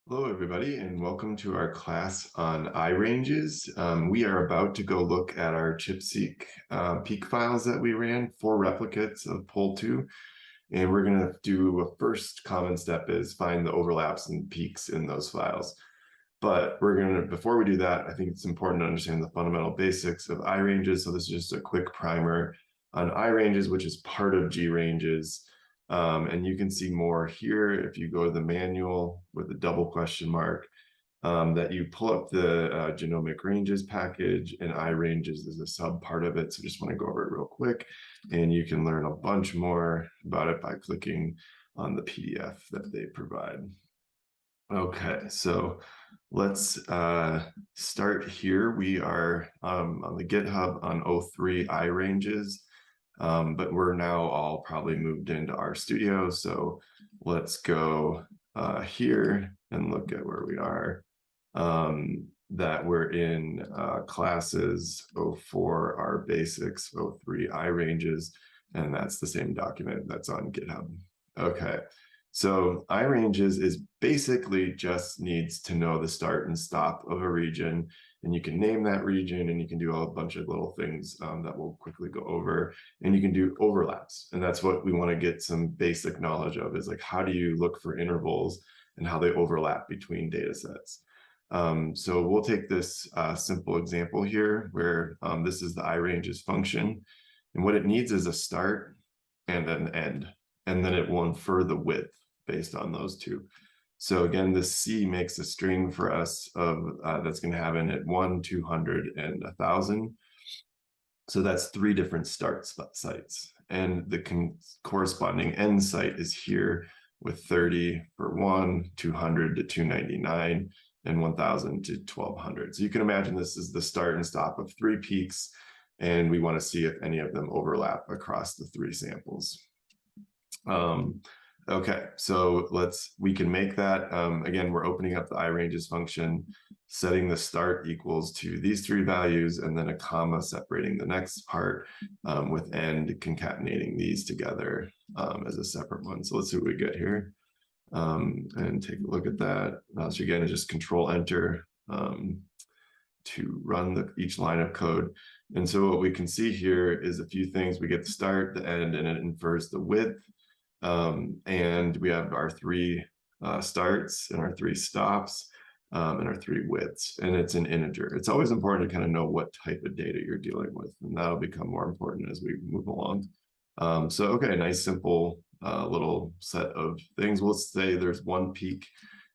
Hello, everybody, and welcome to our class on Iranges. We are about to go look at our ChIPseq peak files that we ran, 4 replicates of POL2, and we're going to do a first common step is find the overlaps and peaks in those files. But before we do that, I think it's important to understand the fundamental basics of Iranges. So this is just a quick primer on Iranges, which is part of GRanges. And you can see more here if you go to the manual with a double question mark, that you pull up the Genomic Ranges package, and Iranges is a sub part of it. So just want to go over it real quick, and you can learn a bunch more about it by clicking on the PDF that they provide. Okay, so let's start here. We are on the GitHub on 03 Iranges. But we're now all probably moved into our studio. So let's go here and look at where we are. That we're in classes 04, our basics, 03 Iranges, and that's the same document that's on GitHub. Okay, so Iranges is basically just needs to know the start and stop of a region, and you can name that region, and you can do a bunch of little things that we'll quickly go over, and you can do overlaps. And that's what we want to get some basic knowledge of, is like, how do you look for intervals and how they overlap between data sets. So we'll take this simple example here where this is the Iranges function, and what it needs is a start and an end, and then it will infer the width based on those two. So again, this C makes a string for us of that's going to have in it 1, 200, and 1,000. So that's 3 different start sites, and the corresponding end site is here with 30 for 1, 200 to 299, and 1,000 to 1,200. So you can imagine this is the start and stop of 3 peaks, and we want to see if any of them overlap across the 3 samples. Okay, so we can make that. Again, we're opening up the Iranges function, setting the start equals to these 3 values, and then a comma separating the next part, with end concatenating these together as a separate one. So let's see what we get here, and take a look at that. So again, it's just Control Enter to run each line of code. And so what we can see here is a few things. We get the start, the end, and it infers the width. And we have our 3 starts and our 3 stops, and our 3 widths, and it's an integer. It's always important to kind of know what type of data you're dealing with, and that'll become more important as we move along. So okay, nice simple little set of things. We'll say there's 1 peak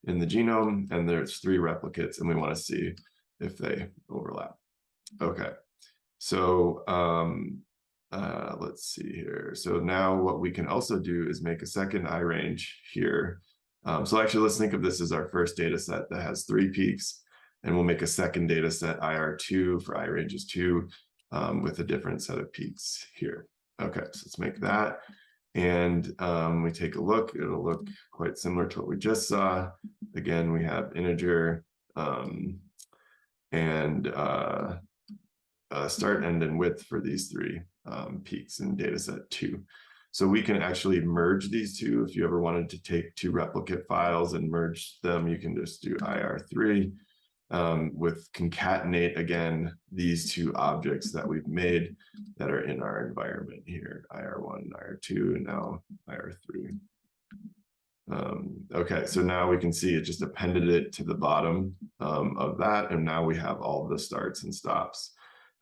in the genome and there's 3 replicates, and we want to see if they overlap. Okay, so let's see here. So now what we can also do is make a second iRange here. So actually, let's think of this as our first data set that has 3 peaks, and we'll make a second data set, IR2 for Iranges 2, with a different set of peaks here. Okay, so let's make that. And we take a look, it'll look quite similar to what we just saw. Again, we have integer and start, end, and width for these 3 peaks in dataset 2. So we can actually merge these 2. If you ever wanted to take 2 replicate files and merge them, you can just do IR3 with concatenate again these 2 objects that we've made that are in our environment here, IR1, IR2, and now IR3. Okay, so now we can see it just appended it to the bottom of that, and now we have all the starts and stops.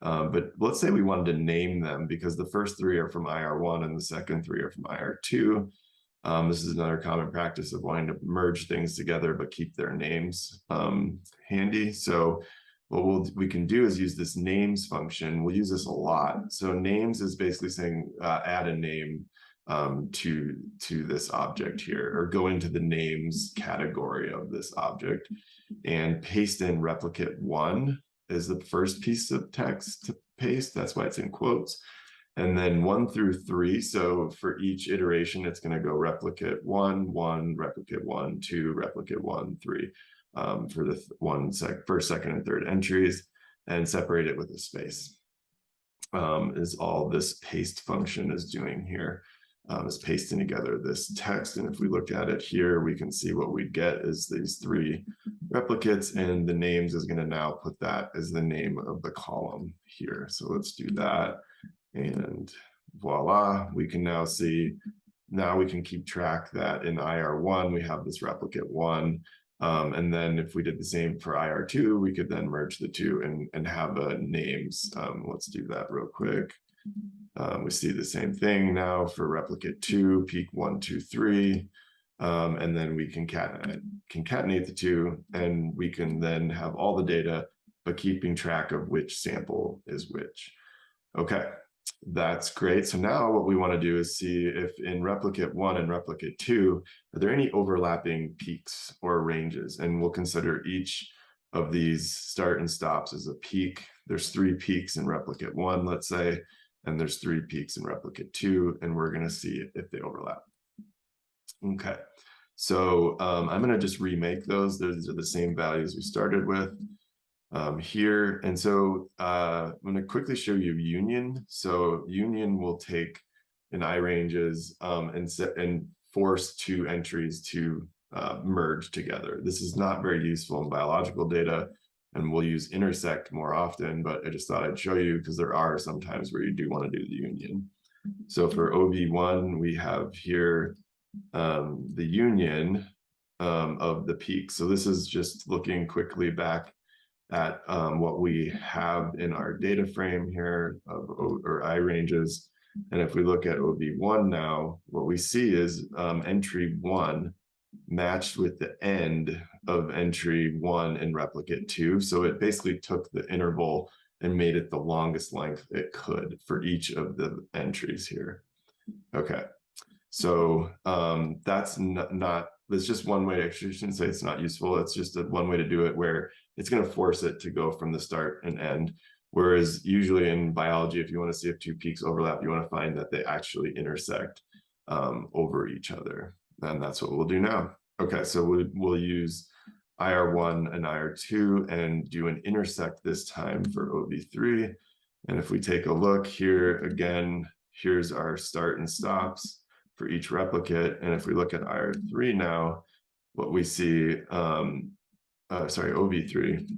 But let's say we wanted to name them, because the first 3 are from IR1 and the second 3 are from IR2. This is another common practice of wanting to merge things together but keep their names handy. So what we can do is use this names function. We'll use this a lot. So names is basically saying add a name to this object here, or go into the names category of this object and paste in replicate 1 is the first piece of text to paste. That's why it's in quotes. And then 1 through 3. So for each iteration, it's going to go replicate 1, 1, replicate 1, 2, replicate 1, 3 for the first, second, and third entries, and separate it with a space. Is all this paste function is doing here. is pasting together this text. And if we look at it here, we can see what we'd get is these 3 replicates, and the names is going to now put that as the name of the column here. So let's do that. And voila, we can now see, now we can keep track that in IR1, we have this replicate 1. And then if we did the same for IR2, we could then merge the two and have names. Let's do that real quick. We see the same thing now for replicate 2, peak 1, 2, 3. And then we concatenate the two, and we can then have all the data, but keeping track of which sample is which. Okay, that's great. So now what we want to do is see if in replicate 1 and replicate 2, are there any overlapping peaks or ranges? And we'll consider each of these start and stops as a peak. There's 3 peaks in replicate 1, let's say, and there's 3 peaks in replicate 2, and we're going to see if they overlap. Okay, so I'm going to just remake those. Those are the same values we started with here. And so I'm going to quickly show you union. So union will take an Iranges and force 2 entries to merge together. This is not very useful in biological data, and we'll use intersect more often, but I just thought I'd show you because there are some times where you do want to do the union. So for OV1, we have here the union of the peaks. So this is just looking quickly back at what we have in our data frame here or Iranges. And if we look at OV1 now, what we see is entry 1 matched with the end of entry 1 in replicate 2. So it basically took the interval and made it the longest length it could for each of the entries here. Okay, so that's that's just one way. Actually, I shouldn't say it's not useful. It's just one way to do it where it's going to force it to go from the start and end. Whereas usually in biology, if you want to see if 2 peaks overlap, you want to find that they actually intersect over each other. And that's what we'll do now. Okay, so we'll use IR1 and IR2 and do an intersect this time for OV3. And if we take a look here, again, here's our start and stops for each replicate. And if we look at IR3 now, what we see, OV3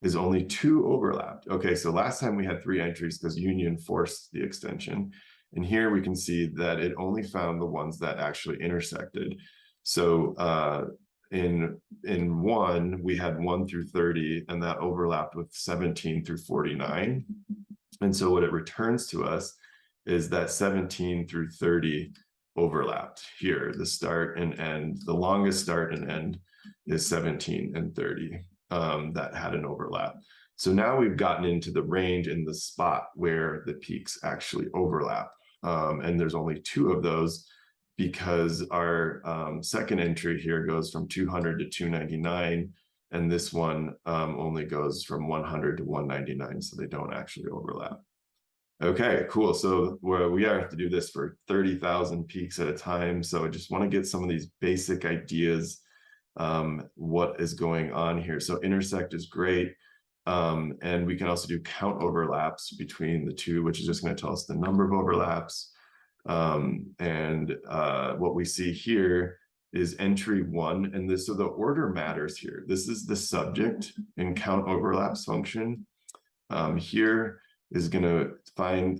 is only 2 overlapped. Okay, so last time we had 3 entries because union forced the extension. And here we can see that it only found the ones that actually intersected. So in 1, we had 1 through 30, and that overlapped with 17 through 49. And so what it returns to us is that 17 through 30 overlapped here, the start and end. The longest start and end is 17 and 30 that had an overlap. So now we've gotten into the range in the spot where the peaks actually overlap. And there's only 2 of those because our second entry here goes from 200 to 299, and this one only goes from 100 to 199, so they don't actually overlap. Okay, cool. So we have to do this for 30,000 peaks at a time. So I just want to get some of these basic ideas, what is going on here. So intersect is great. And we can also do count overlaps between the 2, which is just going to tell us the number of overlaps. What we see here is entry 1, and this, so the order matters here. This is the subject in count overlaps function. Here is going to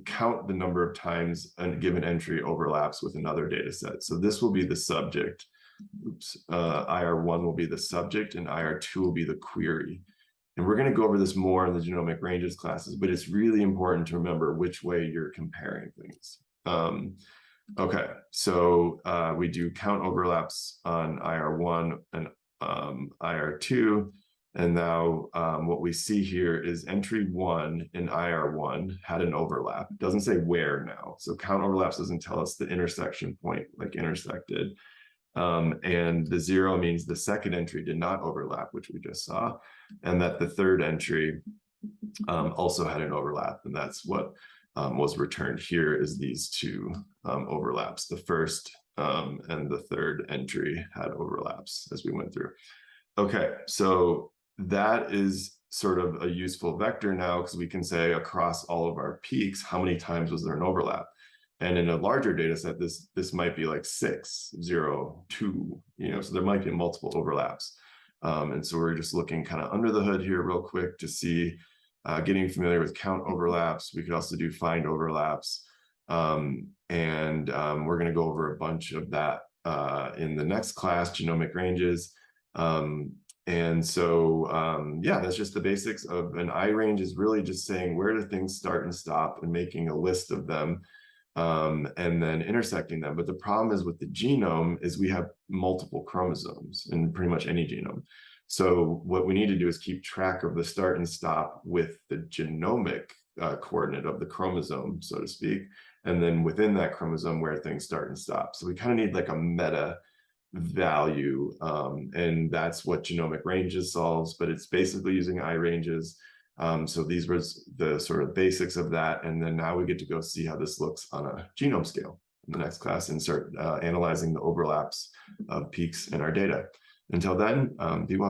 count the number of times a given entry overlaps with another data set. So this will be the subject. IR1 will be the subject, and IR2 will be the query. And we're going to go over this more in the genomic ranges classes, but it's really important to remember which way you're comparing things. Okay, so we do count overlaps on IR1 and IR2. And now what we see here is entry 1 in IR1 had an overlap. It doesn't say where now. So count overlaps doesn't tell us the intersection point, like intersected. And the 0 means the second entry did not overlap, which we just saw, and that the third entry also had an overlap. And that's what was returned here is these 2 overlaps. The first and the third entry had overlaps as we went through. Okay, so that is sort of a useful vector now because we can say across all of our peaks, how many times was there an overlap? And in a larger data set, this might be like 6, 0, 2, so there might be multiple overlaps. And so we're just looking kind of under the hood here real quick to see, getting familiar with count overlaps. We could also do find overlaps. We're going to go over a bunch of that in the next class, genomic ranges. Yeah, that's just the basics of an iRange, is really just saying where do things start and stop and making a list of them, and then intersecting them. But the problem is with the genome is we have multiple chromosomes in pretty much any genome. So what we need to do is keep track of the start and stop with the genomic coordinate of the chromosome, so to speak, and then within that chromosome where things start and stop. So we kind of need like a meta value, and that's what Genomic Ranges solves, but it's basically using iRanges. So these were the sort of basics of that, and then now we get to go see how this looks on a genome scale in the next class and start analyzing the overlaps of peaks in our data. Until then, be well.